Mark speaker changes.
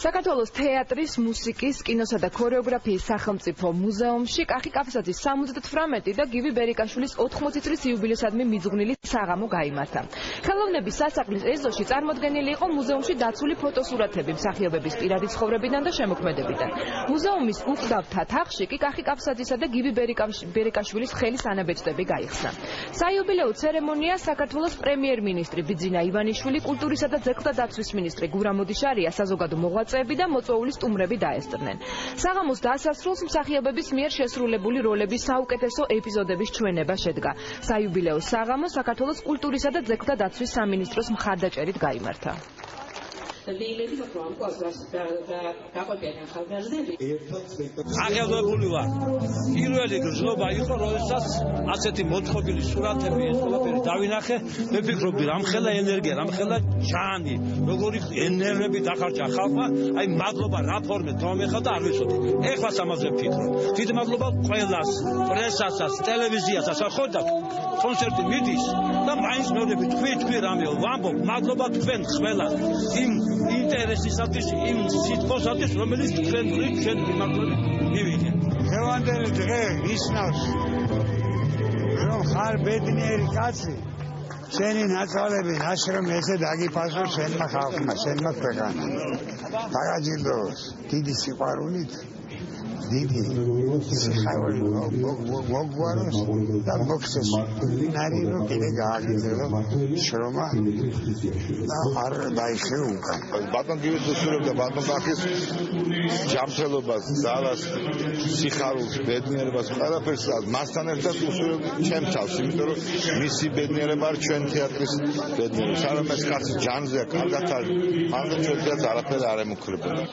Speaker 1: საქართველოს თეატრის, მუსიკის, კინოსა და ქორეოგრაფიის სახელმწიფო მუზეუმში კახი კაფსაძის 78 და გივი ბერიკაშვილის 80 წლის იუბილეისადმი მიძღვნილი საღამო გაიმართა. ხელოვნების სასახლის ეზოში წარმოდგენილი იყო მუზეუმში დაცული ფოტოსურათები მსახიობების პირადი ცხოვრებიდან და შემოქმედებიდან. მუზეუმის უხდავთა თაღში კი კახი კაფსაძისა და გივი ბერიკაშვილის ხელის ანაბეჭდები გაიხსნა. საიუბილეო ცერემონია საქართველოს პრემიერ-მინისტრი ბიძინა ივანიშვილი, კულტურისა და ძეგლთა დაცვის მინისტრი გურამ ოდიშარია, საზოგადო მოღვაწეები და მოწვეული სტუმრები დაესწრნენ. საღამოს დასასრულს მსახიობების მიერ შესრულებული როლების საუკეთესო ეპიზოდების ჩვენება შედგა. საიუბილეო საღამო საქართველოს კულტურისა და ძეგლთა დაცვის სამინისტროს მხარდაჭერით გაიმართა.
Speaker 2: აღელვებული ვარ. პირველი გრძნობა იყო, როდესაც ასეთი მოწყობილი სურათები ეს ყველაფერი დავინახე, მე ვფიქრობდი, რამხელა ენერგია, რამხელა ჟანი, როგორი ენერგიები დახარჯა ხალხმა, აი მადლობა რა ფორმით მომეხა და არ ვიცოდი. ეხლაც ამაზე ვფიქრობ. დიდი მადლობა ყველას, პრესასაც, ტელევიზიასაც, ახლა კონცერტი მიდის და მაინც მეუბნები თქვი რამეო, ვამბობ, მადლობა თქვენ ყველას. იმ ინტერესისათვის, იმ სიტყვასათვის, რომელიც თქვენ მიმართულებით მივიღეთ.
Speaker 3: დღევანდელი დღე ისნავს, რომ ხარ ბედნიერი კაცი, შენი ნაწვალები ნაშრომ ესე დაგიფასო შენმა ხალხმა, შენმა ქვეყანამ. დაგაჯილდოს დიდი სიყვარულით, დიდი სიხარული მოგვაროს და მოგცეს ნარიო კიდე გააგრძელო შრომა და არ დაიხევ უკან.
Speaker 4: ბატონ გივით უსურვებდა ბატონ კახის ჯანმრთელობას, ძალას, სიხარულს, ბედნიერებას, ყველაფერს მასთან ერთად უსურვებდა ჩემ თავს, იმიტომ რომ მისი ბედნიერება არის ჩვენ თეატრის ბედნიერება. სანამ ეს კაცი ჯანზეა, კარგად არის, მანდ ჩვენ თეატრს არაფერი არ ემუქრებოდა.